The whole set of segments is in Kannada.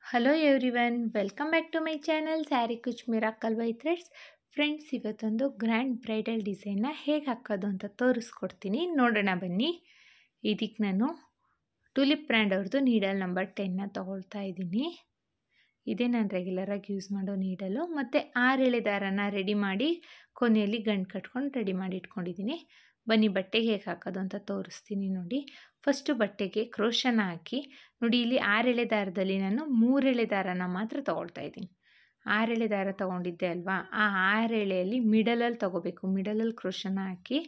Hello everyone, welcome back to my channel sari ಕುಚ್ ಮಿರಾಕಲ್ ಬೈ ಥ್ರೆಡ್ಸ್. ಫ್ರೆಂಡ್ಸ್, ಇವತ್ತೊಂದು ಗ್ರ್ಯಾಂಡ್ ಬ್ರೈಡಲ್ ಡಿಸೈನ್ನ ಹೇಗೆ ಹಾಕೋದು ಅಂತ ತೋರಿಸ್ಕೊಡ್ತೀನಿ, ನೋಡೋಣ ಬನ್ನಿ. ಇದಕ್ಕೆ ನಾನು ಟುಲಿಪ್ ಬ್ರ್ಯಾಂಡ್ ಅವ್ರದ್ದು ನೀಡಲ್ ನಂಬರ್ 10ನ ತೊಗೊಳ್ತಾ ಇದ್ದೀನಿ. ಇದೇ ನಾನು ರೆಗ್ಯುಲರಾಗಿ ಯೂಸ್ ಮಾಡೋ ನೀಡಲು. ಮತ್ತು 6 ಎಳೆ ದಾರನ ರೆಡಿ ಮಾಡಿ ಕೊನೆಯಲ್ಲಿ ಗಂಟು ಕಟ್ಕೊಂಡು ರೆಡಿ ಮಾಡಿ ಇಟ್ಕೊಂಡಿದ್ದೀನಿ. ಬನ್ನಿ ಬಟ್ಟೆಗೆ ಹೇಗೆ ಹಾಕೋದು ಅಂತ ತೋರಿಸ್ತೀನಿ ನೋಡಿ. ಫಸ್ಟು ಬಟ್ಟೆಗೆ ಕ್ರೋಶನ ಹಾಕಿ ನೋಡಿ, ಇಲ್ಲಿ 6 ಎಳೆ ದಾರದಲ್ಲಿ ನಾನು 3 ಎಳೆ ದಾರನ ಮಾತ್ರ ತೊಗೊಳ್ತಾ ಇದ್ದೀನಿ. 6 ಎಳೆ ದಾರ ತೊಗೊಂಡಿದ್ದೆ ಅಲ್ವಾ, ಆ 6 ಎಳೆಯಲ್ಲಿ ಮಿಡಲಲ್ಲಿ ತೊಗೋಬೇಕು. ಮಿಡಲಲ್ಲಿ ಕ್ರೋಶನ ಹಾಕಿ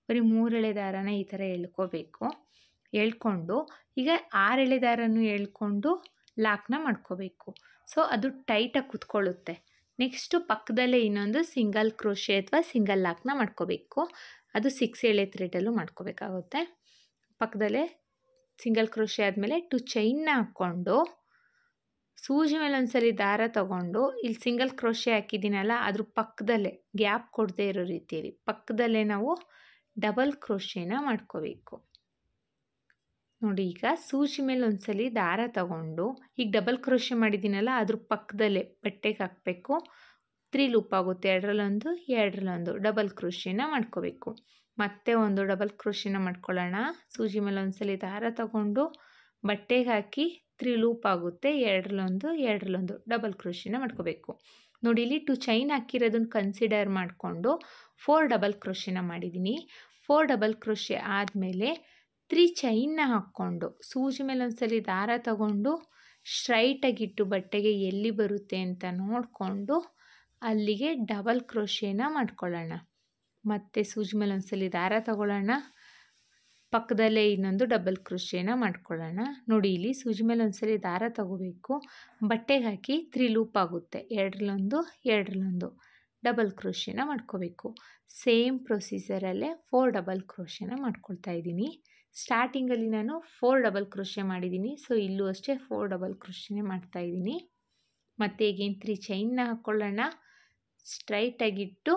ಬರೀ 3 ಎಳೆ ದಾರನ ಈ ಥರ ಎಳ್ಕೋಬೇಕು. ಎಳ್ಕೊಂಡು ಈಗ 6 ಎಳೆ ದಾರನೂ ಎಳ್ಕೊಂಡು ಲಾಕ್ನ ಮಾಡ್ಕೋಬೇಕು. ಸೊ ಅದು ಟೈಟಾಗಿ ಕುತ್ಕೊಳ್ಳುತ್ತೆ. ನೆಕ್ಸ್ಟು ಪಕ್ಕದಲ್ಲೇ ಇನ್ನೊಂದು ಸಿಂಗಲ್ ಕ್ರೋಶೆ ಅಥವಾ ಸಿಂಗಲ್ ಲಾಕ್ನ ಮಾಡ್ಕೋಬೇಕು. ಅದು 6 ಎಳೆ ಥ್ರೆಡಲ್ಲೂ ಮಾಡ್ಕೋಬೇಕಾಗುತ್ತೆ. ಪಕ್ಕದಲ್ಲೇ ಸಿಂಗಲ್ ಕ್ರೋಶೆ ಆದಮೇಲೆ 2 ಚೈನ್ನ ಹಾಕ್ಕೊಂಡು ಸೂಜಿ ಮೇಲೆ ಒಂದ್ಸಲಿ ದಾರ ತಗೊಂಡು ಇಲ್ಲಿ ಸಿಂಗಲ್ ಕ್ರೋಶೆ ಹಾಕಿದ್ದೀನಲ್ಲ, ಅದ್ರ ಪಕ್ಕದಲ್ಲೇ ಗ್ಯಾಪ್ ಕೊಡದೇ ಇರೋ ರೀತಿಯಲ್ಲಿ ಪಕ್ಕದಲ್ಲೇ ನಾವು ಡಬಲ್ ಕ್ರೋಶೆನ ಮಾಡ್ಕೋಬೇಕು. ನೋಡಿ, ಈಗ ಸೂಜಿ ಮೇಲೆ ಒಂದ್ಸಲಿ ದಾರ ತಗೊಂಡು ಈಗ ಡಬಲ್ ಕ್ರೋಶೆ ಮಾಡಿದ್ದೀನಲ್ಲ, ಅದ್ರ ಪಕ್ಕದಲ್ಲೇ ಬಟ್ಟೆಗೆ ಹಾಕಬೇಕು. 3 ಲೂಪ್ ಆಗುತ್ತೆ, 2ರಲ್ಲೊಂದು 2ರಲ್ಲೊಂದು ಡಬಲ್ ಕ್ರೋಶೆನ ಮಾಡ್ಕೋಬೇಕು. ಮತ್ತೆ ಒಂದು ಡಬಲ್ ಕ್ರೋಶೆನ ಮಾಡ್ಕೊಳ್ಳೋಣ. ಸೂಜಿ ಮೇಲೆ ಒಂದ್ಸಲಿ ದಾರ ತಗೊಂಡು ಬಟ್ಟೆಗೆ ಹಾಕಿ 3 ಲೂಪ್ ಆಗುತ್ತೆ, 2ರಲ್ಲೊಂದು 2ರಲ್ಲೊಂದು ಡಬಲ್ ಕ್ರೋಶೆನ ಮಾಡ್ಕೋಬೇಕು. ನೋಡಿ, ಇಲ್ಲಿ 2 ಚೈನ್ ಹಾಕಿರೋದನ್ನ ಕನ್ಸಿಡರ್ ಮಾಡಿಕೊಂಡು 4 ಡಬಲ್ ಕ್ರೋಶೆನ ಮಾಡಿದ್ದೀನಿ. 4 ಡಬಲ್ ಕ್ರೋಶೆ ಆದಮೇಲೆ 3 ಚೈನ್ನ ಹಾಕ್ಕೊಂಡು ಸೂಜಿ ಮೇಲೆ ಒಂದ್ಸಲಿ ದಾರ ತಗೊಂಡು ಸ್ಟ್ರೈಟಾಗಿಟ್ಟು ಬಟ್ಟೆಗೆ ಎಲ್ಲಿ ಬರುತ್ತೆ ಅಂತ ನೋಡಿಕೊಂಡು ಅಲ್ಲಿಗೆ ಡಬಲ್ ಕ್ರೋಶೆನ ಮಾಡ್ಕೊಳ್ಳೋಣ. ಮತ್ತು ಸೂಜಿ ಮೇಲೆ ಒಂದ್ಸಲಿ ದಾರ ತಗೊಳ್ಳೋಣ, ಪಕ್ಕದಲ್ಲೇ ಇನ್ನೊಂದು ಡಬಲ್ ಕ್ರೋಶೆನ ಮಾಡ್ಕೊಳ್ಳೋಣ. ನೋಡಿ, ಇಲ್ಲಿ ಸೂಜಿ ಮೇಲೆ ಒಂದ್ಸಲಿ ದಾರ ತಗೋಬೇಕು, ಬಟ್ಟೆಗೆ ಹಾಕಿ 3 ಲೂಪ್ ಆಗುತ್ತೆ, 2ರಲ್ಲೊಂದು 2ರಲ್ಲೊಂದು ಡಬಲ್ ಕ್ರೋಶೆನ ಮಾಡ್ಕೋಬೇಕು. ಸೇಮ್ ಪ್ರೊಸೀಜರಲ್ಲೇ 4 ಡಬಲ್ ಕ್ರೋಶೆನ ಮಾಡ್ಕೊಳ್ತಾ ಇದ್ದೀನಿ. ಸ್ಟಾರ್ಟಿಂಗಲ್ಲಿ ನಾನು 4 ಡಬಲ್ ಕ್ರೋಶೆ ಮಾಡಿದ್ದೀನಿ, ಸೊ ಇಲ್ಲೂ ಅಷ್ಟೇ 4 ಡಬಲ್ ಕ್ರೋಶೆನೇ ಮಾಡ್ತಾಯಿದ್ದೀನಿ. ಮತ್ತು ಈಗೇನು 3 ಚೈನ್ನ ಹಾಕ್ಕೊಳ್ಳೋಣ, ಸ್ಟ್ರೈಟಾಗಿಟ್ಟು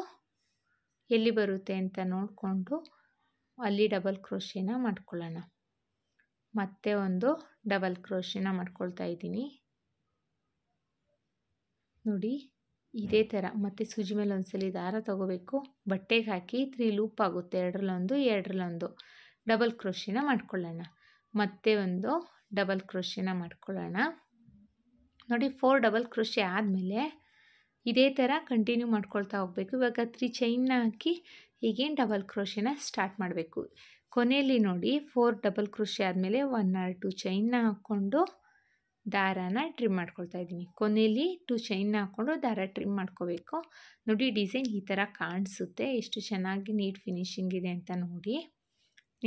ಎಲ್ಲಿ ಬರುತ್ತೆ ಅಂತ ನೋಡಿಕೊಂಡು ಅಲ್ಲಿ ಡಬಲ್ ಕ್ರೋಶೆನ ಮಾಡ್ಕೊಳ್ಳೋಣ. ಮತ್ತೆ ಒಂದು ಡಬಲ್ ಕ್ರೋಶೆನ ಮಾಡ್ಕೊಳ್ತಾ ಇದ್ದೀನಿ. ನೋಡಿ, ಇದೇ ಥರ ಮತ್ತೆ ಸೂಜಿ ಮೇಲೆ ಒಂದ್ಸಲಿ ದಾರ ತಗೋಬೇಕು, ಬಟ್ಟೆಗೆ ಹಾಕಿ 3 ಲೂಪ್ ಆಗುತ್ತೆ, 2ರಲ್ಲೊಂದು 2ರಲ್ಲೊಂದು ಡಬಲ್ ಕ್ರೋಶೆನ ಮಾಡ್ಕೊಳ್ಳೋಣ. ಮತ್ತೆ ಒಂದು ಡಬಲ್ ಕ್ರೋಶೆನ ಮಾಡ್ಕೊಳ್ಳೋಣ. ನೋಡಿ, 4 ಡಬಲ್ ಕ್ರೋಶೆ ಆದಮೇಲೆ ಇದೇ ಥರ ಕಂಟಿನ್ಯೂ ಮಾಡ್ಕೊಳ್ತಾ ಹೋಗಬೇಕು. ಇವಾಗ 3 ಚೈನ್ನ ಹಾಕಿ ಈಗೇನು ಡಬಲ್ ಕ್ರೋಶೆನ ಸ್ಟಾರ್ಟ್ ಮಾಡಬೇಕು. ಕೊನೆಯಲ್ಲಿ ನೋಡಿ, 4 ಡಬಲ್ ಕ್ರೋಶೆ ಆದಮೇಲೆ 1 or 2 ಚೈನ್ನ ಹಾಕ್ಕೊಂಡು ದಾರಾನ ಟ್ರಿಮ್ ಮಾಡ್ಕೊಳ್ತಾ ಇದ್ದೀನಿ. ಕೊನೆಯಲ್ಲಿ 2 ಚೈನ್ನ ಹಾಕ್ಕೊಂಡು ದಾರ ಟ್ರಿಮ್ ಮಾಡ್ಕೋಬೇಕು. ನೋಡಿ, ಡಿಸೈನ್ ಈ ಥರ ಕಾಣಿಸುತ್ತೆ. ಎಷ್ಟು ಚೆನ್ನಾಗಿ ನೀಟ್ ಫಿನಿಶಿಂಗ್ ಇದೆ ಅಂತ ನೋಡಿ.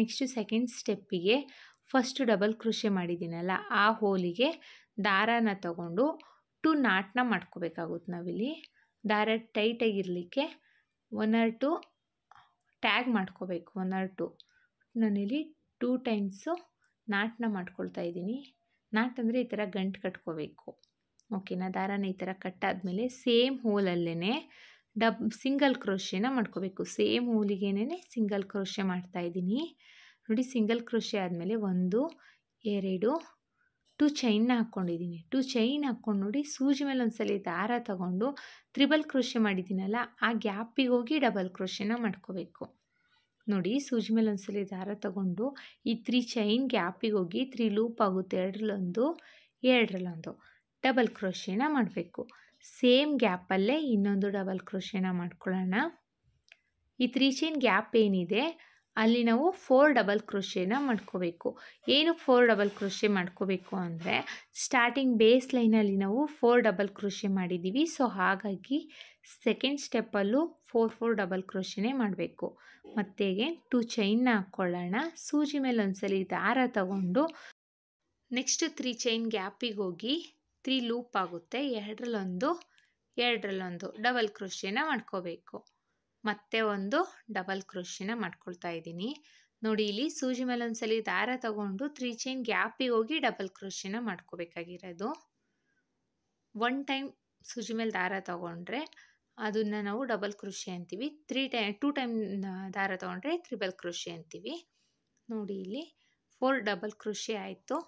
ನೆಕ್ಸ್ಟು ಸೆಕೆಂಡ್ ಸ್ಟೆಪ್ಪಿಗೆ ಫಸ್ಟು ಡಬಲ್ ಕ್ರೋಶೆ ಮಾಡಿದ್ದೀನಲ್ಲ, ಆ ಹೋಲಿಗೆ ದಾರಾನ ತಗೊಂಡು 2 ನಾಟ್ನ ಮಾಡ್ಕೋಬೇಕಾಗುತ್ತೆ. ನಾವಿಲ್ಲಿ ದಾರ ಟೈಟಾಗಿರಲಿಕ್ಕೆ 1 or 2 ಟ್ಯಾಗ್ ಮಾಡ್ಕೋಬೇಕು. 1 or 2 ನಾನಿಲ್ಲಿ 2 ಟೈಮ್ಸು ನಾಟ್ನ ಮಾಡ್ಕೊಳ್ತಾ ಇದ್ದೀನಿ. ನಾಟ್ ಅಂದರೆ ಈ ಥರ ಗಂಟು ಕಟ್ಕೋಬೇಕು. ಓಕೆನಾ? ದಾರಾನ ಈ ಥರ ಕಟ್ಟಾದಮೇಲೆ ಸೇಮ್ ಹೋಲಲ್ಲೇ ಸಿಂಗಲ್ ಕ್ರೋಶೆನ ಮಾಡ್ಕೋಬೇಕು. ಸೇಮ್ ಹೋಲಿಗೆನೇ ಸಿಂಗಲ್ ಕ್ರೋಶೆ ಮಾಡ್ತಾಯಿದ್ದೀನಿ. ನೋಡಿ, ಸಿಂಗಲ್ ಕ್ರೋಶೆ ಆದಮೇಲೆ 1 2 2 ಚೈನ್ನ ಹಾಕ್ಕೊಂಡಿದ್ದೀನಿ. 2 ಚೈನ್ ಹಾಕ್ಕೊಂಡು ನೋಡಿ, ಸೂಜಿ ಮೇಲೆ ಒಂದ್ಸಲಿ ದಾರ ತಗೊಂಡು ತ್ರಿಬಲ್ ಕ್ರೋಶೆ ಮಾಡಿದ್ದೀನಲ್ಲ, ಆ ಗ್ಯಾಪಿಗೆ ಹೋಗಿ ಡಬಲ್ ಕ್ರೋಶೆನ ಮಾಡ್ಕೋಬೇಕು. ನೋಡಿ, ಸೂಜಿ ಮೇಲೆ ಒಂದ್ಸಲಿ ದಾರ ತಗೊಂಡು ಈ 3 ಚೈನ್ ಗ್ಯಾಪಿಗೆ ಹೋಗಿ 3 ಲೂಪ್ ಆಗುತ್ತೆ, 2ರಲ್ಲೊಂದು 2ರಲ್ಲೊಂದು ಡಬಲ್ ಕ್ರೋಶೆನ ಮಾಡಬೇಕು. ಸೇಮ್ ಗ್ಯಾಪಲ್ಲೇ ಇನ್ನೊಂದು ಡಬಲ್ ಕ್ರೋಶೆನ ಮಾಡ್ಕೊಳ್ಳೋಣ. ಈ 3 ಚೈನ್ ಗ್ಯಾಪ್ ಏನಿದೆ ಅಲ್ಲಿ ನಾವು 4 ಡಬಲ್ ಕ್ರೋಶೆನ ಮಾಡ್ಕೋಬೇಕು. ಏನಕ್ಕೆ 4 ಡಬಲ್ ಕ್ರೋಶೆ ಮಾಡ್ಕೋಬೇಕು ಅಂದರೆ, ಸ್ಟಾರ್ಟಿಂಗ್ ಬೇಸ್ ಲೈನಲ್ಲಿ ನಾವು 4 ಡಬಲ್ ಕ್ರೋಶೆ ಮಾಡಿದ್ದೀವಿ. ಸೊ ಹಾಗಾಗಿ ಸೆಕೆಂಡ್ ಸ್ಟೆಪ್ಪಲ್ಲೂ 4 ಡಬಲ್ ಕ್ರೋಶೆನೇ ಮಾಡಬೇಕು. ಮತ್ತೆ 2 ಚೈನ್ನ ಹಾಕ್ಕೊಳ್ಳೋಣ, ಸೂಜಿ ಮೇಲೆ ಒಂದ್ಸಲಿ ದಾರ ತಗೊಂಡು ನೆಕ್ಸ್ಟ್ 3 ಚೈನ್ ಗ್ಯಾಪಿಗೆ ಹೋಗಿ 3 ಲೂಪ್ ಆಗುತ್ತೆ, 2ರಲ್ಲೊಂದು 2ರಲ್ಲೊಂದು ಡಬಲ್ ಕ್ರೋಶೆನ ಮಾಡ್ಕೋಬೇಕು. ಮತ್ತೆ ಒಂದು ಡಬಲ್ ಕ್ರೋಶೆನ ಮಾಡ್ಕೊಳ್ತಾ ಇದ್ದೀನಿ. ನೋಡಿ, ಇಲ್ಲಿ ಸೂಜಿ ಮೇಲೆ ಒಂದ್ಸಲಿ ದಾರ ತಗೊಂಡು 3 ಚೈನ್ ಗ್ಯಾಪಿಗೆ ಹೋಗಿ ಡಬಲ್ ಕ್ರೋಶೆನ ಮಾಡ್ಕೋಬೇಕಾಗಿರೋದು. 1 ಟೈಮ್ ಸೂಜಿ ಮೇಲೆ ದಾರ ತಗೊಂಡ್ರೆ ಅದನ್ನು ನಾವು ಡಬಲ್ ಕ್ರೋಶೆ ಅಂತೀವಿ. 2 ಟೈಮ್ ದಾರ ತಗೊಂಡ್ರೆ ತ್ರಿಬಲ್ ಕ್ರೋಶೆ ಅಂತೀವಿ. ನೋಡಿ, ಇಲ್ಲಿ 4 ಡಬಲ್ ಕ್ರೋಶೆ ಆಯಿತು.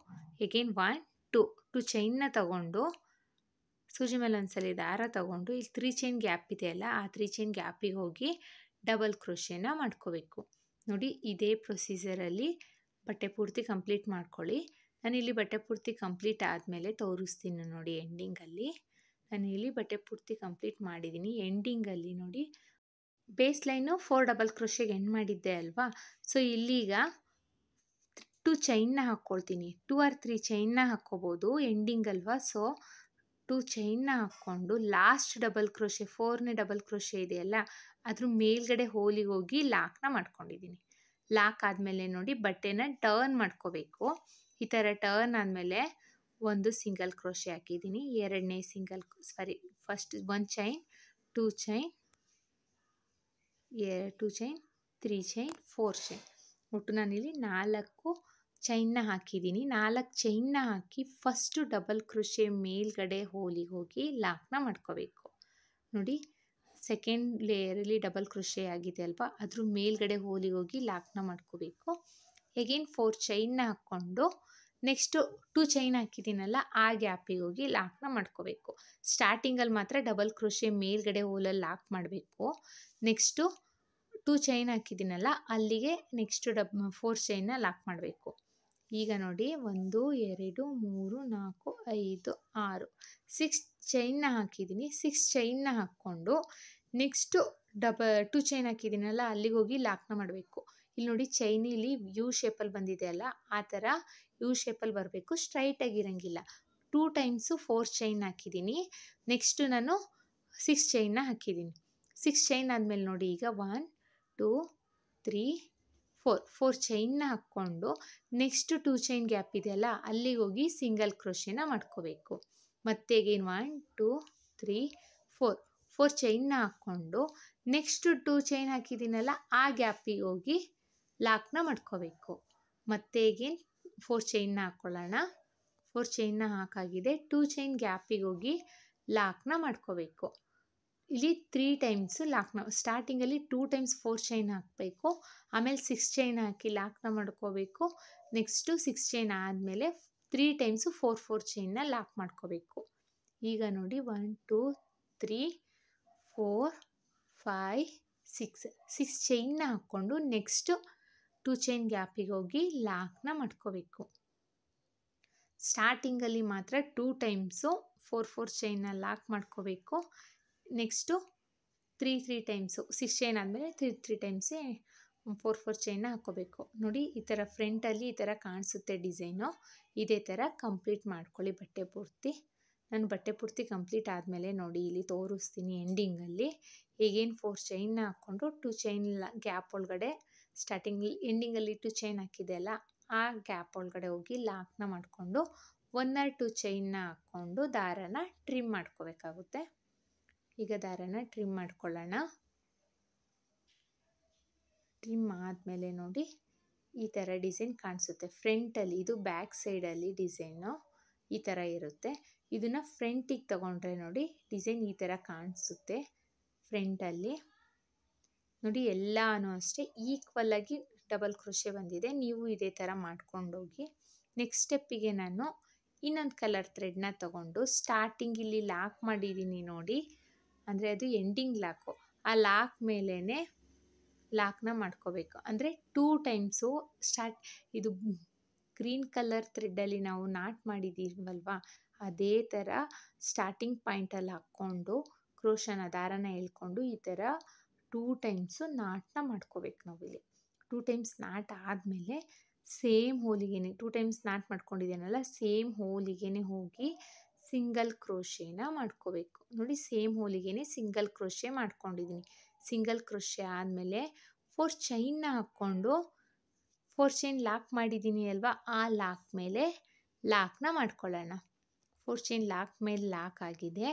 ಎಗೇನ್ 1 ಟು ಚೈನ್ನ ತಗೊಂಡು ಸೂಜಿ ಮೇಲೆ ಒಂದ್ಸಲಿ ದಾರ ತಗೊಂಡು ಇಲ್ಲಿ 3 ಚೈನ್ ಗ್ಯಾಪ್ ಇದೆಯಲ್ಲ, ಆ 3 ಚೈನ್ ಗ್ಯಾಪಿಗೆ ಹೋಗಿ ಡಬಲ್ ಕ್ರೋಶೆನ ಮಾಡ್ಕೋಬೇಕು. ನೋಡಿ ಇದೇ ಪ್ರೊಸೀಜರಲ್ಲಿ ಬಟ್ಟೆ ಪೂರ್ತಿ ಕಂಪ್ಲೀಟ್ ಮಾಡ್ಕೊಳ್ಳಿ. ನಾನಿಲ್ಲಿ ಬಟ್ಟೆ ಪೂರ್ತಿ ಕಂಪ್ಲೀಟ್ ಆದಮೇಲೆ ತೋರಿಸ್ತೀನಿ ನೋಡಿ. ಎಂಡಿಂಗಲ್ಲಿ ನಾನು ಇಲ್ಲಿ ಬಟ್ಟೆ ಪೂರ್ತಿ ಕಂಪ್ಲೀಟ್ ಮಾಡಿದ್ದೀನಿ. ಎಂಡಿಂಗಲ್ಲಿ ನೋಡಿ ಬೇಸ್ ಲೈನು 4 ಡಬಲ್ ಕ್ರೋಶೆಗೆ ಎಂಡ್ ಮಾಡಿದ್ದೆ ಅಲ್ವಾ. ಸೊ ಇಲ್ಲೀಗ 2 ಚೈನ್ನ ಹಾಕ್ಕೊಳ್ತೀನಿ. 2 or 3 ಚೈನ್ನ ಹಾಕ್ಕೋಬೋದು, ಎಂಡಿಂಗ್ ಅಲ್ವಾ. ಸೊ 2 ಚೈನ್ನ ಹಾಕ್ಕೊಂಡು ಲಾಸ್ಟ್ ಡಬಲ್ ಕ್ರೋಶೆ 4ನೇ ಡಬಲ್ ಕ್ರೋಶೆ ಇದೆಯಲ್ಲ ಅದ್ರ ಮೇಲ್ಗಡೆ ಹೋಲಿಗೆ ಹೋಗಿ ಲಾಕ್ನ ಮಾಡ್ಕೊಂಡಿದ್ದೀನಿ. ಲಾಕ್ ಆದಮೇಲೆ ನೋಡಿ ಬಟ್ಟೆನ ಟರ್ನ್ ಮಾಡ್ಕೋಬೇಕು. ಈ ಥರ ಟರ್ನ್ ಆದಮೇಲೆ ಒಂದು ಸಿಂಗಲ್ ಕ್ರೋಶೆ ಹಾಕಿದ್ದೀನಿ, ಎರಡನೇ first 1 chain, 2 chain, 2 chain, 3 chain, 4 chain, ಒಟ್ಟು ನಾನಿಲ್ಲಿ 4 ಚೈನ್ನ ಹಾಕಿದ್ದೀನಿ. 4 ಚೈನ್ನ ಹಾಕಿ ಫಸ್ಟು ಡಬಲ್ ಕ್ರೋಶೆ ಮೇಲ್ಗಡೆ ಹೋಲಿಗೆ ಹೋಗಿ ಲಾಕ್ನ ಮಾಡ್ಕೋಬೇಕು. ನೋಡಿ ಸೆಕೆಂಡ್ ಲೇಯರಲ್ಲಿ ಡಬಲ್ ಕ್ರೋಶೆ ಆಗಿದೆ ಅಲ್ವಾ, ಅದ್ರ ಮೇಲ್ಗಡೆ ಹೋಲಿಗೆ ಹೋಗಿ ಲಾಕ್ನ ಮಾಡ್ಕೋಬೇಕು. ಎಗೇನ್ 4 ಚೈನ್ನ ಹಾಕ್ಕೊಂಡು ನೆಕ್ಸ್ಟು 2 ಚೈನ್ ಹಾಕಿದ್ದೀನಲ್ಲ ಆ ಗ್ಯಾಪಿಗೆ ಹೋಗಿ ಲಾಕ್ನ ಮಾಡ್ಕೋಬೇಕು. ಸ್ಟಾರ್ಟಿಂಗಲ್ಲಿ ಮಾತ್ರ ಡಬಲ್ ಕ್ರೋಶೆ ಮೇಲ್ಗಡೆ ಹೋಲಲ್ಲಿ ಲಾಕ್ ಮಾಡಬೇಕು. ನೆಕ್ಸ್ಟು 2 ಚೈನ್ ಹಾಕಿದ್ದೀನಲ್ಲ ಅಲ್ಲಿಗೆ ನೆಕ್ಸ್ಟು 4 ಚೈನ್ನ ಲಾಕ್ ಮಾಡಬೇಕು. ಈಗ ನೋಡಿ 1 2 3 4 5 6 6 ಚೈನ್ನ ಹಾಕಿದ್ದೀನಿ. 6 ಚೈನ್ನ ಹಾಕ್ಕೊಂಡು ನೆಕ್ಸ್ಟು 2 ಚೈನ್ ಹಾಕಿದ್ದೀನಲ್ಲ ಅಲ್ಲಿಗೆ ಹೋಗಿ ಲಾಕ್ನ ಮಾಡಬೇಕು. ಇಲ್ಲಿ ನೋಡಿ ಚೈನಿಲಿ ಯು ಶೇಪಲ್ಲಿ ಬಂದಿದೆ ಅಲ್ಲ, ಆ ಥರ ಯು ಶೇಪಲ್ಲಿ ಬರಬೇಕು, ಸ್ಟ್ರೈಟಾಗಿ ಇರೋಂಗಿಲ್ಲ. 2 ಟೈಮ್ಸು 4 ಚೈನ್ ಹಾಕಿದ್ದೀನಿ. ನೆಕ್ಸ್ಟು ನಾನು 6 ಚೈನ್ನ ಹಾಕಿದ್ದೀನಿ. 6 ಚೈನ್ ಆದಮೇಲೆ ನೋಡಿ ಈಗ 1 2 3 4 ಚೈನ್ನ ಹಾಕ್ಕೊಂಡು ನೆಕ್ಸ್ಟು 2 ಚೈನ್ ಗ್ಯಾಪ್ ಇದೆಯಲ್ಲ ಅಲ್ಲಿಗೆ ಹೋಗಿ ಸಿಂಗಲ್ ಕ್ರೋಶೆನ ಮಾಡ್ಕೋಬೇಕು. ಮತ್ತೆ ಅಗೇನ್ 1 2 3 4 ಚೈನ್ನ ಹಾಕ್ಕೊಂಡು ನೆಕ್ಸ್ಟು 2 ಚೈನ್ ಹಾಕಿದ್ದೀನಲ್ಲ ಆ ಗ್ಯಾಪಿಗೆ ಹೋಗಿ ಲಾಕ್ನ ಮಾಡ್ಕೋಬೇಕು. ಮತ್ತೆ ಅಗೇನ್ 4 ಚೈನ್ನ ಹಾಕ್ಕೊಳ್ಳೋಣ. 4 ಚೈನ್ನ ಹಾಕಾಗಿದೆ. 2 ಚೈನ್ ಗ್ಯಾಪಿಗೆ ಹೋಗಿ ಲಾಕ್ನ ಮಾಡ್ಕೋಬೇಕು. ಇಲ್ಲಿ 3 ಟೈಮ್ಸು ಲಾಕ್ನ, ಸ್ಟಾರ್ಟಿಂಗಲ್ಲಿ 2 ಟೈಮ್ಸ್ 4 ಚೈನ್ ಹಾಕಬೇಕು, ಆಮೇಲೆ 6 ಚೈನ್ ಹಾಕಿ ಲಾಕ್ನ ಮಾಡ್ಕೋಬೇಕು. ನೆಕ್ಸ್ಟು 6 ಚೈನ್ ಆದಮೇಲೆ 3 ಟೈಮ್ಸು 4 ಚೈನ್ನ ಲಾಕ್ ಮಾಡ್ಕೋಬೇಕು. ಈಗ ನೋಡಿ 1 2 3 4 5 6 ಚೈನ್ನ ಹಾಕ್ಕೊಂಡು ನೆಕ್ಸ್ಟು 2 ಚೈನ್ ಗ್ಯಾಪಿಗೆ ಹೋಗಿ ಲಾಕ್ನ ಮಾಡ್ಕೋಬೇಕು. ಸ್ಟಾರ್ಟಿಂಗಲ್ಲಿ ಮಾತ್ರ 2 ಟೈಮ್ಸು 4 ಚೈನ್ನ ಲಾಕ್ ಮಾಡ್ಕೋಬೇಕು. ನೆಕ್ಸ್ಟು 3 ಟೈಮ್ಸು 6 ಚೈನ್ ಆದಮೇಲೆ 3 ಟೈಮ್ಸೇ 4 ಚೈನ್ನ ಹಾಕ್ಕೋಬೇಕು. ನೋಡಿ ಈ ಥರ ಫ್ರಂಟಲ್ಲಿ ಈ ಥರ ಕಾಣಿಸುತ್ತೆ ಡಿಸೈನು. ಇದೇ ಥರ ಕಂಪ್ಲೀಟ್ ಮಾಡ್ಕೊಳ್ಳಿ ಬಟ್ಟೆ ಪೂರ್ತಿ. ನಾನು ಬಟ್ಟೆ ಪೂರ್ತಿ ಕಂಪ್ಲೀಟ್ ಆದಮೇಲೆ ನೋಡಿ ಇಲ್ಲಿ ತೋರಿಸ್ತೀನಿ ಎಂಡಿಂಗಲ್ಲಿ. ಈಗೇನು 4 ಚೈನ್ನ ಹಾಕ್ಕೊಂಡು 2 ಚೈನ್ ಗ್ಯಾಪ್ ಒಳಗಡೆ ಎಂಡಿಂಗಲ್ಲಿ 2 ಚೈನ್ ಹಾಕಿದೆ ಅಲ್ಲ ಆ ಗ್ಯಾಪ್ ಒಳಗಡೆ ಹೋಗಿ ಲಾಕ್ನ ಮಾಡಿಕೊಂಡು 1 or 2 ಚೈನ್ನ ಹಾಕ್ಕೊಂಡು ದಾರನ ಟ್ರಿಮ್ ಮಾಡ್ಕೋಬೇಕಾಗುತ್ತೆ. ಈಗ ದಾರನ ಟ್ರಿಮ್ ಮಾಡ್ಕೊಳ್ಳೋಣ. ಟ್ರಿಮ್ ಆದಮೇಲೆ ನೋಡಿ ಈ ಥರ ಡಿಸೈನ್ ಕಾಣಿಸುತ್ತೆ ಫ್ರಂಟಲ್ಲಿ. ಇದು ಬ್ಯಾಕ್ ಸೈಡಲ್ಲಿ ಡಿಸೈನು ಈ ಥರ ಇರುತ್ತೆ. ಇದನ್ನು ಫ್ರಂಟಿಗೆ ತಗೊಂಡ್ರೆ ನೋಡಿ ಡಿಸೈನ್ ಈ ಥರ ಕಾಣಿಸುತ್ತೆ ಫ್ರಂಟಲ್ಲಿ. ನೋಡಿ ಎಲ್ಲನೂ ಅಷ್ಟೇ ಈಕ್ವಲಾಗಿ ಡಬಲ್ ಕ್ರೋಶೆ ಬಂದಿದೆ. ನೀವು ಇದೇ ಥರ ಮಾಡ್ಕೊಂಡೋಗಿ. ನೆಕ್ಸ್ಟ್ ಸ್ಟೆಪ್ಪಿಗೆ ನಾನು ಇನ್ನೊಂದು ಕಲರ್ ಥ್ರೆಡ್ನ ತಗೊಂಡು ಸ್ಟಾರ್ಟಿಂಗ್ ಇಲ್ಲಿ ಲಾಕ್ ಮಾಡಿದ್ದೀನಿ ನೋಡಿ, ಅಂದರೆ ಅದು ಎಂಡಿಂಗ್ ಲಾಕು, ಆ ಲಾಕ್ ಮೇಲೇ ಲಾಕ್ನ ಮಾಡ್ಕೋಬೇಕು. ಅಂದರೆ 2 ಟೈಮ್ಸು ಇದು ಗ್ರೀನ್ ಕಲರ್ ಥ್ರೆಡ್ಡಲ್ಲಿ ನಾವು ನಾಟ್ ಮಾಡಿದ್ದೀವಲ್ವ ಅದೇ ಥರ ಸ್ಟಾರ್ಟಿಂಗ್ ಪಾಯಿಂಟಲ್ಲಿ ಹಾಕ್ಕೊಂಡು ಕ್ರೋಶನ ದಾರನ ಎಳ್ಕೊಂಡು ಈ ಥರ 2 ಟೈಮ್ಸು ನಾಟನ್ನ ಮಾಡ್ಕೋಬೇಕು ನಾವಿಲ್ಲಿ. 2 ಟೈಮ್ಸ್ ನಾಟ್ ಆದಮೇಲೆ ಸೇಮ್ ಹೋಲಿಗೆನೆ 2 ಟೈಮ್ಸ್ ನಾಟ್ ಮಾಡ್ಕೊಂಡಿದ್ದೀನಲ್ಲ ಸೇಮ್ ಹೋಲಿಗೆನೆ ಹೋಗಿ ಸಿಂಗಲ್ ಕ್ರೋಶೆನ ಮಾಡ್ಕೋಬೇಕು. ನೋಡಿ ಸೇಮ್ ಹೋಲಿಗೆನೆ ಸಿಂಗಲ್ ಕ್ರೋಶೆ ಮಾಡ್ಕೊಂಡಿದ್ದೀನಿ. ಸಿಂಗಲ್ ಕ್ರೋಶೆ ಆದಮೇಲೆ 4 ಚೈನ್ನ ಹಾಕ್ಕೊಂಡು 4 ಚೈನ್ ಲಾಕ್ ಮಾಡಿದ್ದೀನಿ ಅಲ್ವಾ ಆ ಲಾಕ್ ಮೇಲೆ ಲಾಕ್ನ ಮಾಡ್ಕೊಳ್ಳೋಣ. 4 ಚೈನ್ ಲಾಕ್ ಮೇಲೆ ಲಾಕ್ ಆಗಿದೆ.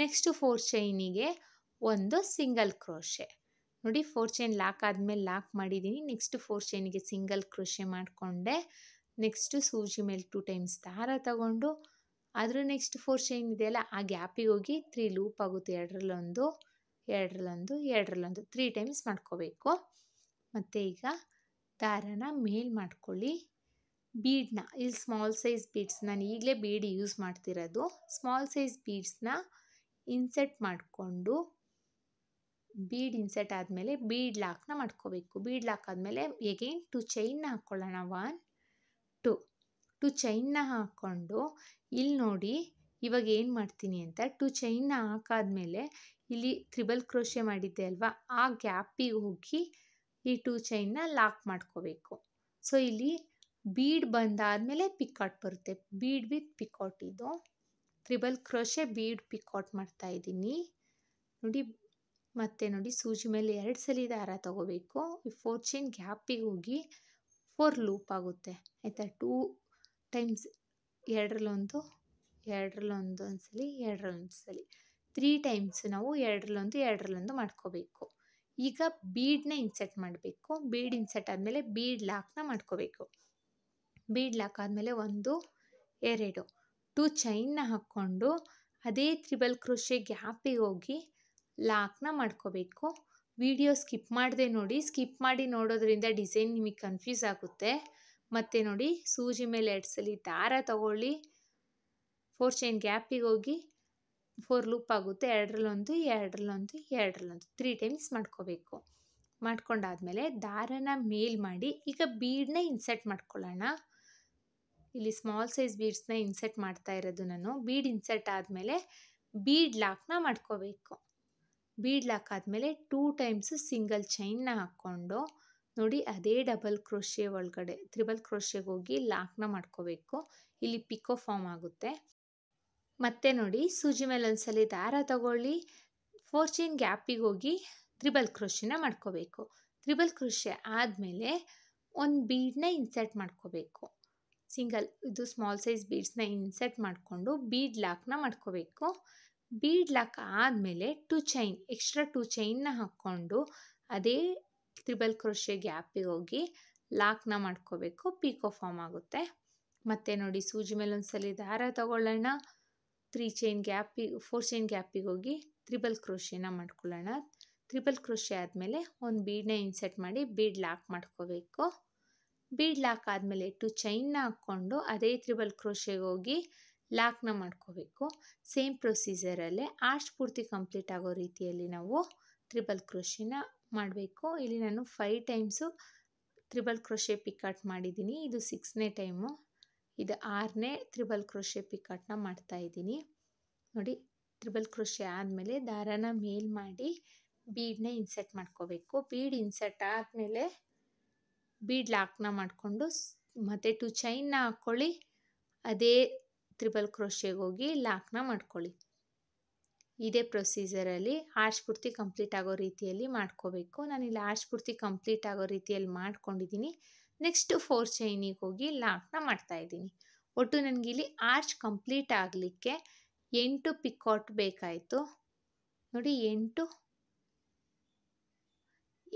ನೆಕ್ಸ್ಟು 4 ಚೈನಿಗೆ ಒಂದು ಸಿಂಗಲ್ ಕ್ರೋಶೆ. ನೋಡಿ 4 ಚೈನ್ ಲಾಕ್ ಆದಮೇಲೆ ಲಾಕ್ ಮಾಡಿದ್ದೀನಿ. ನೆಕ್ಸ್ಟು 4 ಚೈನಿಗೆ ಸಿಂಗಲ್ ಕ್ರೋಶೆ ಮಾಡಿಕೊಂಡೆ. ನೆಕ್ಸ್ಟು ಸೂಜಿ ಮೇಲೆ 2 ಟೈಮ್ಸ್ ದಾರ ತಗೊಂಡು ಅದ್ರ ನೆಕ್ಸ್ಟ್ 4 ಚೈನ್ ಇದೆಯಲ್ಲ ಆ ಗ್ಯಾಪಿಗೆ ಹೋಗಿ 3 ಲೂಪ್ ಆಗುತ್ತೆ. ಎರಡರಲ್ಲೊಂದು 3 ಟೈಮ್ಸ್ ಮಾಡ್ಕೋಬೇಕು. ಮತ್ತು ಈಗ ದಾರನ ಮೇಲ್ ಮಾಡ್ಕೊಳ್ಳಿ. ಬೀಡನ್ನ ಇಲ್ಲಿ ಸ್ಮಾಲ್ ಸೈಜ್ ಬೀಡ್ಸ್ ನಾನು ಈಗಲೇ ಬೀಡ್ ಯೂಸ್ ಮಾಡ್ತಿರೋದು. ಸ್ಮಾಲ್ ಸೈಜ್ ಬೀಡ್ಸ್ನ ಇನ್ಸೆಟ್ ಮಾಡಿಕೊಂಡು ಬೀಡ್ ಇನ್ಸೆಟ್ ಆದಮೇಲೆ ಬೀಡ್ ಲಾಕ್ನ ಮಾಡ್ಕೋಬೇಕು. ಬೀಡ್ ಲಾಕ್ ಆದಮೇಲೆ ಎಗೈನ್ 2 ಚೈನ್ನ ಹಾಕ್ಕೊಳ್ಳೋಣ. 1 2 ಚೈನ್ನ ಹಾಕ್ಕೊಂಡು ಇಲ್ಲಿ ನೋಡಿ ಇವಾಗ ಏನು ಮಾಡ್ತೀನಿ ಅಂತ 2 ಚೈನ್ನ ಹಾಕಾದ್ಮೇಲೆ ಇಲ್ಲಿ ತ್ರಿಬಲ್ ಕ್ರೋಶೆ ಮಾಡಿದ್ದೆ ಅಲ್ವಾ, ಆ ಗ್ಯಾಪಿಗೆ ಹೋಗಿ ಈ 2 ಚೈನ್ನ ಲಾಕ್ ಮಾಡ್ಕೋಬೇಕು. ಸೊ ಇಲ್ಲಿ ಬೀಡ್ ಬಂದಾದಮೇಲೆ ಪಿಕಾಟ್ ಬರುತ್ತೆ. ಬೀಡ್ ವಿತ್ ಪಿಕಾಟ್ ಇದು ತ್ರಿಬಲ್ ಕ್ರೋಶೆ ಬೀಡ್ ಪಿಕಾಟ್ ಮಾಡ್ತಾ ಇದ್ದೀನಿ ನೋಡಿ. ಮತ್ತೆ ನೋಡಿ ಸೂಜಿ ಮೇಲೆ 2 ಸಲ ದಾರ ತಗೋಬೇಕು. ಈ 4 ಚೈನ್ ಗ್ಯಾಪಿಗೆ ಹೋಗಿ 4 ಲೂಪ್ ಆಗುತ್ತೆ ಆಯಿತಾ. 2 ಟೈಮ್ಸ್, ಎರಡರಲ್ಲೊಂದು ಒಂದ್ಸಲಿ, ಎರಡರಲ್ಲೊಂದು ಸಲ, 3 ಟೈಮ್ಸ್ ನಾವು ಎರಡರಲ್ಲೊಂದು ಮಾಡ್ಕೋಬೇಕು. ಈಗ ಬೀಡ್ನ ಇನ್ಸೆಟ್ ಮಾಡಬೇಕು. ಬೀಡ್ ಇನ್ಸೆಟ್ ಆದಮೇಲೆ ಬೀಡ್ ಲಾಕ್ನ ಮಾಡ್ಕೋಬೇಕು. ಬೀಡ್ ಲಾಕ್ ಆದಮೇಲೆ 1 2 2 ಚೈನ್ನ ಹಾಕ್ಕೊಂಡು ಅದೇ ತ್ರಿಬಲ್ ಕ್ರೋಶೆ ಗ್ಯಾಪಿಗೆ ಹೋಗಿ ಲಾಕ್ನ ಮಾಡ್ಕೋಬೇಕು. ವಿಡಿಯೋ ಸ್ಕಿಪ್ ಮಾಡದೆ ನೋಡಿ. ಸ್ಕಿಪ್ ಮಾಡಿ ನೋಡೋದ್ರಿಂದ ಡಿಸೈನ್ ನಿಮಗೆ ಕನ್ಫ್ಯೂಸ್ ಆಗುತ್ತೆ. ಮತ್ತು ನೋಡಿ ಸೂಜಿ ಮೇಲೆ 2 ಸಲ ದಾರ ತಗೊಳ್ಳಿ. 4 ಚೈನ್ ಗ್ಯಾಪಿಗೆ ಹೋಗಿ 4 ಲೂಪ್ ಆಗುತ್ತೆ. ಎರಡರಲ್ಲೊಂದು 3 ಟೈಮ್ಸ್ ಮಾಡ್ಕೋಬೇಕು. ಮಾಡ್ಕೊಂಡಾದ್ಮೇಲೆ ದಾರನ ಮೇಲ್ ಮಾಡಿ ಈಗ ಬೀಡನ್ನ ಇನ್ಸೆಟ್ ಮಾಡ್ಕೊಳ್ಳೋಣ. ಇಲ್ಲಿ ಸ್ಮಾಲ್ ಸೈಜ್ ಬೀಡ್ಸ್ನ ಇನ್ಸೆಟ್ ಮಾಡ್ತಾ ಇರೋದು ನಾನು. ಬೀಡ್ ಇನ್ಸೆಟ್ ಆದಮೇಲೆ ಬೀಡ್ ಲಾಕ್ನ ಮಾಡ್ಕೋಬೇಕು. ಬೀಡ್ ಲಾಕ್ ಆದಮೇಲೆ 2 ಟೈಮ್ಸ್ ಸಿಂಗಲ್ ಚೈನ್ನ ಹಾಕ್ಕೊಂಡು ನೋಡಿ ಅದೇ ಡಬಲ್ ಕ್ರೋಶೆ ಒಳಗಡೆ ತ್ರಿಬಲ್ ಕ್ರೋಶೆಗೆ ಹೋಗಿ ಲಾಕ್ನ ಮಾಡ್ಕೋಬೇಕು. ಇಲ್ಲಿ ಪಿಕೋ ಫಾರ್ಮ್ ಆಗುತ್ತೆ. ಮತ್ತೆ ನೋಡಿ ಸೂಜಿ ಮೇಲೆ ಒಂದ್ಸಲಿ ದಾರ ತಗೊಳ್ಳಿ. 4 ಚೈನ್ ಗ್ಯಾಪಿಗೆ ಹೋಗಿ ತ್ರಿಬಲ್ ಕ್ರೋಶೆನ ಮಾಡ್ಕೋಬೇಕು. ತ್ರಿಬಲ್ ಕ್ರೋಶೆ ಆದಮೇಲೆ ಒಂದು ಬೀಡನ್ನ ಇನ್ಸೆಟ್ ಮಾಡ್ಕೋಬೇಕು. ಸಿಂಗಲ್ ಇದು ಸ್ಮಾಲ್ ಸೈಜ್ ಬೀಡ್ಸ್ನ ಇನ್ಸೆಟ್ ಮಾಡಿಕೊಂಡು ಬೀಡ್ ಲಾಕ್ನ ಮಾಡ್ಕೋಬೇಕು. ಬೀಡ್ ಲಾಕ್ ಆದಮೇಲೆ 2 ಚೈನ್ ಎಕ್ಸ್ಟ್ರಾ 2 ಚೈನ್ನ ಹಾಕ್ಕೊಂಡು ಅದೇ ತ್ರಿಬಲ್ ಕ್ರೋಶೆ ಗ್ಯಾಪಿಗೆ ಹೋಗಿ ಲಾಕ್ನ ಮಾಡ್ಕೋಬೇಕು. ಪಿಕೋ ಫಾರ್ಮ್ ಆಗುತ್ತೆ. ಮತ್ತು ನೋಡಿ ಸೂಜಿ ಮೇಲೆ ಒಂದ್ಸಲಿ ದಾರ ತಗೊಳ್ಳೋಣ. 4 ಚೈನ್ ಗ್ಯಾಪಿಗೆ ಹೋಗಿ ತ್ರಿಬಲ್ ಕ್ರೋಶೆನ ಮಾಡ್ಕೊಳ್ಳೋಣ. ತ್ರಿಬಲ್ ಕ್ರೋಶೆ ಆದಮೇಲೆ ಒಂದು ಬೀಡನ್ನ ಇನ್ಸೆಟ್ ಮಾಡಿ ಬೀಡ್ ಲಾಕ್ ಮಾಡ್ಕೋಬೇಕು. ಬೀಡ್ ಲಾಕ್ ಆದಮೇಲೆ 2 ಚೈನ್ನ ಹಾಕ್ಕೊಂಡು ಅದೇ ತ್ರಿಬಲ್ ಕ್ರೋಶೆಗೆ ಹೋಗಿ ಲಾಕ್ನ ಮಾಡ್ಕೋಬೇಕು. ಸೇಮ್ ಪ್ರೊಸೀಜರಲ್ಲೇ ಆರ್ಚ್ ಪೂರ್ತಿ ಕಂಪ್ಲೀಟ್ ಆಗೋ ರೀತಿಯಲ್ಲಿ ನಾವು ತ್ರಿಬಲ್ ಕ್ರೋಶೆನ ಮಾಡಬೇಕು. ಇಲ್ಲಿ ನಾನು 5 ಟೈಮ್ಸು ತ್ರಿಬಲ್ ಕ್ರೋಶೆ ಪಿಕಾಟ್ ಮಾಡಿದ್ದೀನಿ. ಇದು 6ನೇ ಟೈಮು. ಇದು 6ನೇ ತ್ರಿಬಲ್ ಕ್ರೋಶೆ ಪಿಕಾಟ್ನ ಮಾಡ್ತಾಯಿದ್ದೀನಿ ನೋಡಿ. ತ್ರಿಬಲ್ ಕ್ರೋಶೆ ಆದಮೇಲೆ ದಾರನ ಮೇಲ್ ಮಾಡಿ ಬೀಡನ್ನ ಇನ್ಸೆಟ್ ಮಾಡ್ಕೋಬೇಕು. ಬೀಡ್ ಇನ್ಸೆಟ್ ಆದಮೇಲೆ ಬೀಡ್ ಲಾಕ್ನ ಮಾಡಿಕೊಂಡು ಮತ್ತು 2 ಚೈನ್ನ ಹಾಕ್ಕೊಳ್ಳಿ. ಅದೇ ತ್ರಿಬಲ್ ಕ್ರೋಶೆಗೆ ಹೋಗಿ ಲಾಕ್ನ ಮಾಡ್ಕೊಳ್ಳಿ. ಇದೇ ಪ್ರೊಸೀಜರಲ್ಲಿ ಆರ್ಚ್ ಪೂರ್ತಿ ಕಂಪ್ಲೀಟ್ ಆಗೋ ರೀತಿಯಲ್ಲಿ ಮಾಡ್ಕೋಬೇಕು. ನಾನಿಲ್ಲಿ ಆರ್ಚ್ ಪೂರ್ತಿ ಕಂಪ್ಲೀಟ್ ಆಗೋ ರೀತಿಯಲ್ಲಿ ಮಾಡ್ಕೊಂಡಿದ್ದೀನಿ. ನೆಕ್ಸ್ಟ್ 4 ಚೈನಿಗೆ ಹೋಗಿ ಲಾಕ್ನ ಮಾಡ್ತಾಯಿದ್ದೀನಿ. ಒಟ್ಟು ನನಗಿಲ್ಲಿ ಆರ್ಚ್ ಕಂಪ್ಲೀಟ್ ಆಗಲಿಕ್ಕೆ 8 ಪಿಕಾಟ್ ಬೇಕಾಯಿತು ನೋಡಿ.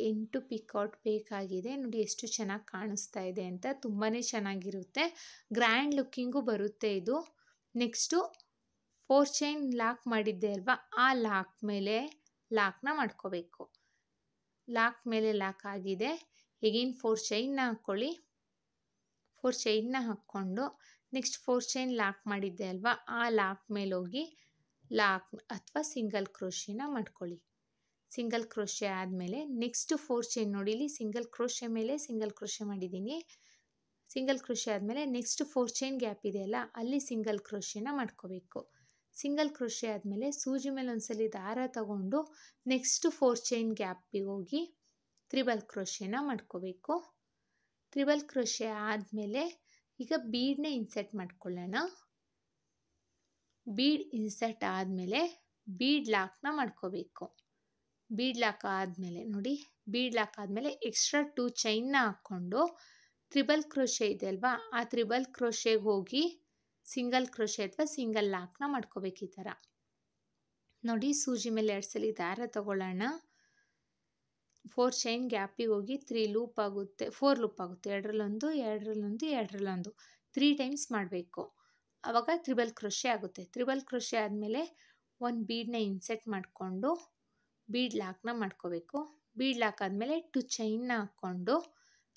8 ಪಿಕಾಟ್ ಬೇಕಾಗಿದೆ ನೋಡಿ. ಎಷ್ಟು ಚೆನ್ನಾಗಿ ಕಾಣಿಸ್ತಾ ಇದೆ ಅಂತ. ತುಂಬಾ ಚೆನ್ನಾಗಿರುತ್ತೆ, ಗ್ರ್ಯಾಂಡ್ ಲುಕ್ಕಿಂಗು ಬರುತ್ತೆ ಇದು. ನೆಕ್ಸ್ಟು 4 ಚೈನ್ ಲಾಕ್ ಮಾಡಿದ್ದೆ ಅಲ್ವಾ, ಆ ಲಾಕ್ ಮೇಲೆ ಲಾಕ್ನ ಮಾಡ್ಕೋಬೇಕು. ಲಾಕ್ ಮೇಲೆ ಲಾಕ್ ಆಗಿದೆ. ಎಗೈನ್ 4 ಚೈನ್ನ ಹಾಕ್ಕೊಳ್ಳಿ. 4 ಚೈನ್ನ ಹಾಕ್ಕೊಂಡು ನೆಕ್ಸ್ಟ್ 4 ಚೈನ್ ಲಾಕ್ ಮಾಡಿದ್ದೆ ಅಲ್ವಾ, ಆ ಲಾಕ್ ಮೇಲೆ ಹೋಗಿ ಲಾಕ್ ಅಥವಾ ಸಿಂಗಲ್ ಕ್ರೋಶೆನ ಮಾಡ್ಕೊಳ್ಳಿ. ಸಿಂಗಲ್ ಕ್ರೋಶೆ ಆದಮೇಲೆ ನೆಕ್ಸ್ಟ್ 4 ಚೈನ್ ನೋಡಿ, ಇಲ್ಲಿ ಸಿಂಗಲ್ ಕ್ರೋಶೆ ಮೇಲೆ ಸಿಂಗಲ್ ಕ್ರೋಶೆ ಮಾಡಿದ್ದೀನಿ. ಸಿಂಗಲ್ ಕ್ರೋಶೆ ಆದಮೇಲೆ ನೆಕ್ಸ್ಟ್ 4 ಚೈನ್ ಗ್ಯಾಪ್ ಇದೆಯಲ್ಲ, ಅಲ್ಲಿ ಸಿಂಗಲ್ ಕ್ರೋಶೆನ ಮಾಡ್ಕೋಬೇಕು. ಸಿಂಗಲ್ ಕ್ರೋಶೆ ಆದಮೇಲೆ ಸೂಜಿ ಮೇಲೆ ಒಂದ್ಸಲಿ ದಾರ ತಗೊಂಡು ನೆಕ್ಸ್ಟ್ 4 ಚೈನ್ ಗ್ಯಾಪಿಗೆ ಹೋಗಿ ತ್ರಿಬಲ್ ಕ್ರೋಶೆನ ಮಾಡ್ಕೋಬೇಕು. ತ್ರಿಬಲ್ ಕ್ರೋಶೆ ಆದಮೇಲೆ ಈಗ ಬೀಡನ್ನ ಇನ್ಸೆಟ್ ಮಾಡ್ಕೊಳ್ಳೋಣ. ಬೀಡ್ ಇನ್ಸೆಟ್ ಆದಮೇಲೆ ಬೀಡ್ ಲಾಕ್ನ ಮಾಡ್ಕೋಬೇಕು. ಬೀಡ್ ಲಾಕ್ ಆದಮೇಲೆ ನೋಡಿ, ಬೀಡ್ ಲಾಕ್ ಆದಮೇಲೆ ಎಕ್ಸ್ಟ್ರಾ 2 ಚೈನ್ನ ಹಾಕ್ಕೊಂಡು ತ್ರಿಬಲ್ ಕ್ರೋಶೆ ಇದೆ ಅಲ್ವಾ, ಆ ತ್ರಿಬಲ್ ಕ್ರೋಶೆಗೆ ಹೋಗಿ ಸಿಂಗಲ್ ಕ್ರೋಶೆ ಅಥವಾ ಸಿಂಗಲ್ ಲಾಕ್ನ ಮಾಡ್ಕೋಬೇಕು. ಈ ಥರ ನೋಡಿ. ಸೂಜಿ ಮೇಲೆ 2 ಸಲ ದಾರ ತಗೊಳ್ಳೋಣ. 4 ಚೈನ್ ಗ್ಯಾಪಿಗೆ ಹೋಗಿ 3 ಲೂಪ್ ಆಗುತ್ತೆ, 4 ಲೂಪ್ ಆಗುತ್ತೆ. ಎರಡರಲ್ಲೊಂದು 3 ಟೈಮ್ಸ್ ಮಾಡಬೇಕು. ಆವಾಗ ತ್ರಿಬಲ್ ಕ್ರೋಶೆ ಆಗುತ್ತೆ. ತ್ರಿಬಲ್ ಕ್ರೋಶೆ ಆದಮೇಲೆ ಒಂದು ಬೀಡನ್ನ ಇನ್ಸೆಟ್ ಮಾಡಿಕೊಂಡು ಬೀಡ್ ಲಾಕ್ನ ಮಾಡ್ಕೋಬೇಕು. ಬೀಡ್ ಲಾಕ್ ಆದಮೇಲೆ 2 ಚೈನ್ನ ಹಾಕ್ಕೊಂಡು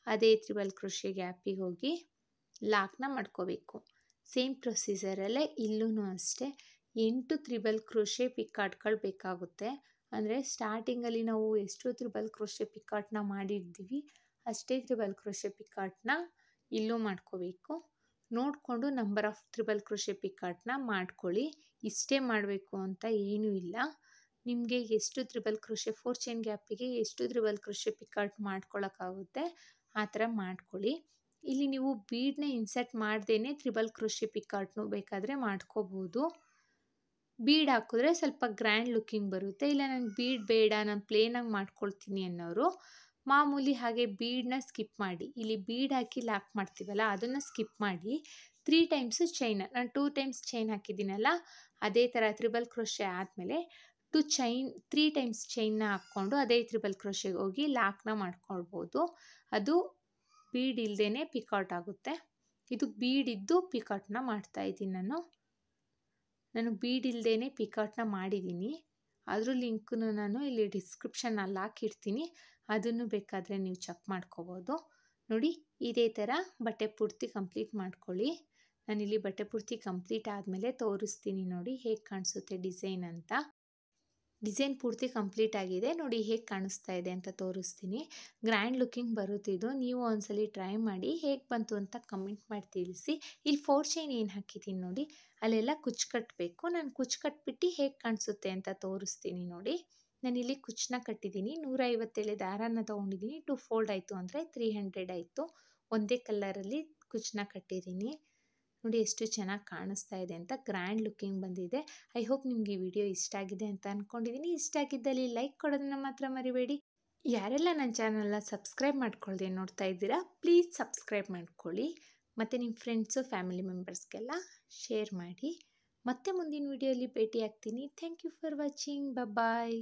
ಅದೇ ತ್ರಿಬಲ್ ಕ್ರೋಶೆ ಗ್ಯಾಪಿಗೆ ಹೋಗಿ ಲಾಕ್ನ ಮಾಡ್ಕೋಬೇಕು. ಸೇಮ್ ಪ್ರೊಸೀಜರಲ್ಲೇ ಇಲ್ಲೂ ಅಷ್ಟೇ 8 ತ್ರಿಬಲ್ ಕ್ರೋಶೆ ಪಿಕಾಟ್ಗಳು ಬೇಕಾಗುತ್ತೆ. ಅಂದರೆ ಸ್ಟಾರ್ಟಿಂಗಲ್ಲಿ ನಾವು ಎಷ್ಟು ತ್ರಿಬಲ್ ಕ್ರೋಶೆ ಪಿಕಾಟ್ನ ಮಾಡಿರ್ತೀವಿ ಅಷ್ಟೇ ತ್ರಿಬಲ್ ಕ್ರೋಶೆ ಪಿಕಾಟ್ನ ಇಲ್ಲೂ ಮಾಡ್ಕೋಬೇಕು. ನೋಡಿಕೊಂಡು ನಂಬರ್ ಆಫ್ ತ್ರಿಬಲ್ ಕ್ರೋಶೆ ಪಿಕಾಟ್ನ ಮಾಡ್ಕೊಳ್ಳಿ. ಇಷ್ಟೇ ಮಾಡಬೇಕು ಅಂತ ಏನೂ ಇಲ್ಲ. ನಿಮಗೆ ಎಷ್ಟು ತ್ರಿಬಲ್ ಕ್ರೋಶೆ 4 ಚೈನ್ ಗ್ಯಾಪಿಗೆ ಎಷ್ಟು ತ್ರಿಬಲ್ ಕ್ರೋಶೆ ಪಿಕಾಟ್ ಮಾಡ್ಕೊಳ್ಳೋಕ್ಕಾಗುತ್ತೆ ಆ ಥರ ಮಾಡ್ಕೊಳ್ಳಿ. ಇಲ್ಲಿ ನೀವು ಬೀಡನ್ನ ಇನ್ಸರ್ಟ್ ಮಾಡ್ದೇ ತ್ರಿಬಲ್ ಕ್ರೋಶೆ ಪಿಕಾಟ್ನು ಬೇಕಾದರೆ ಮಾಡ್ಕೋಬೋದು. ಬೀಡ್ ಹಾಕಿದ್ರೆ ಸ್ವಲ್ಪ ಗ್ರ್ಯಾಂಡ್ ಲುಕ್ಕಿಂಗ್ ಬರುತ್ತೆ. ಇಲ್ಲ ನನಗೆ ಬೀಡ್ ಬೇಡ, ನಾನು ಪ್ಲೇನಾಗಿ ಮಾಡ್ಕೊಳ್ತೀನಿ ಅನ್ನೋರು ಮಾಮೂಲಿ ಹಾಗೆ ಬೀಡನ್ನ ಸ್ಕಿಪ್ ಮಾಡಿ, ಇಲ್ಲಿ ಬೀಡ್ ಹಾಕಿ ಲಾಕ್ ಮಾಡ್ತೀವಲ್ಲ ಅದನ್ನು ಸ್ಕಿಪ್ ಮಾಡಿ 3 ಟೈಮ್ಸು ಚೈನ್, ನಾನು 2 ಟೈಮ್ಸ್ ಚೈನ್ ಹಾಕಿದ್ದೀನಲ್ಲ ಅದೇ ಥರ ತ್ರಿಬಲ್ ಕ್ರೋಶೆ ಆದಮೇಲೆ 3 ಟೈಮ್ಸ್ ಚೈನ್ನ ಹಾಕ್ಕೊಂಡು ಅದೇ ತ್ರಿಬಲ್ ಕ್ರೋಶೆಗೆ ಹೋಗಿ ಲಾಕ್ನ ಮಾಡ್ಕೊಳ್ಬೋದು. ಅದು ಬೀಡ್ ಇಲ್ಲದೇ ಪಿಕಾಟ್ ಆಗುತ್ತೆ. ಇದು ಬೀಡ್ ಇದ್ದು ಪಿಕಾಟ್ನ ಮಾಡ್ತಾಯಿದ್ದೀನಿ ನಾನು ಬೀಡ್ ಇಲ್ಲದೇ ಪಿಕಾಟ್ನ ಮಾಡಿದ್ದೀನಿ. ಅದ್ರ ಲಿಂಕನ್ನು ನಾನು ಇಲ್ಲಿ ಡಿಸ್ಕ್ರಿಪ್ಷನಲ್ಲಿ ಹಾಕಿರ್ತೀನಿ, ಅದನ್ನು ಬೇಕಾದರೆ ನೀವು ಚೆಕ್ ಮಾಡ್ಕೋಬೋದು. ನೋಡಿ ಇದೇ ಥರ ಬಟ್ಟೆ ಪೂರ್ತಿ ಕಂಪ್ಲೀಟ್ ಮಾಡ್ಕೊಳ್ಳಿ. ನಾನಿಲ್ಲಿ ಬಟ್ಟೆ ಪೂರ್ತಿ ಕಂಪ್ಲೀಟ್ ಆದಮೇಲೆ ತೋರಿಸ್ತೀನಿ ನೋಡಿ ಹೇಗೆ ಕಾಣಿಸುತ್ತೆ ಡಿಸೈನ್ ಅಂತ. ಡಿಸೈನ್ ಪೂರ್ತಿ ಕಂಪ್ಲೀಟ್ ಆಗಿದೆ, ನೋಡಿ ಹೇಗೆ ಕಾಣಿಸ್ತಾ ಇದೆ ಅಂತ ತೋರಿಸ್ತೀನಿ. ಗ್ರ್ಯಾಂಡ್ ಲುಕ್ಕಿಂಗ್ ಬರುತ್ತಿದ್ದು, ನೀವು ಒಂದ್ಸಲಿ ಟ್ರೈ ಮಾಡಿ ಹೇಗೆ ಬಂತು ಅಂತ ಕಮೆಂಟ್ ಮಾಡಿ ತಿಳಿಸಿ. ಇಲ್ಲಿ 4 ಚೈನ್ ಏನು ಹಾಕಿದ್ದೀನಿ ನೋಡಿ ಅಲ್ಲೆಲ್ಲ ಕುಚ್ಚು ಕಟ್ಟಬೇಕು. ನಾನು ಕುಚ್ಚು ಕಟ್ಬಿಟ್ಟು ಹೇಗೆ ಕಾಣಿಸುತ್ತೆ ಅಂತ ತೋರಿಸ್ತೀನಿ ನೋಡಿ. ನಾನಿಲ್ಲಿ ಕುಚ್ಚನ್ನ ಕಟ್ಟಿದ್ದೀನಿ, 157 ದಾರಾನ ತೊಗೊಂಡಿದ್ದೀನಿ. 2 ಫೋಲ್ಡ್ ಆಯಿತು ಅಂದರೆ 300 ಆಯಿತು. ಒಂದೇ ಕಲರಲ್ಲಿ ಕುಚ್ಚನ್ನ ಕಟ್ಟಿದ್ದೀನಿ. ನೋಡಿ ಎಷ್ಟು ಚೆನ್ನಾಗಿ ಕಾಣಿಸ್ತಾ ಇದೆ ಅಂತ, ಗ್ರ್ಯಾಂಡ್ ಲುಕ್ಕಿಂಗ್ ಬಂದಿದೆ. ಐ ಹೋಪ್ ನಿಮಗೆ ಈ ವಿಡಿಯೋ ಇಷ್ಟ ಆಗಿದೆ ಅಂತ ಅಂದ್ಕೊಂಡಿದ್ದೀನಿ. ಇಷ್ಟ ಆಗಿದ್ದಲ್ಲಿ ಲೈಕ್ ಕೊಡೋದನ್ನು ಮಾತ್ರ ಮರಿಬೇಡಿ. ಯಾರೆಲ್ಲ ನನ್ನ ಚಾನಲ್ನ ಸಬ್ಸ್ಕ್ರೈಬ್ ಮಾಡ್ಕೊಳ್ಳದೆ ನೋಡ್ತಾ ಇದ್ದೀರಾ ಪ್ಲೀಸ್ ಸಬ್ಸ್ಕ್ರೈಬ್ ಮಾಡ್ಕೊಳ್ಳಿ. ಮತ್ತು ನಿಮ್ಮ ಫ್ರೆಂಡ್ಸು ಫ್ಯಾಮಿಲಿ ಮೆಂಬರ್ಸ್ಗೆಲ್ಲ ಶೇರ್ ಮಾಡಿ. ಮತ್ತೆ ಮುಂದಿನ ವಿಡಿಯೋಲಿ ಭೇಟಿ ಆಗ್ತೀನಿ. Thank you for watching. Bye.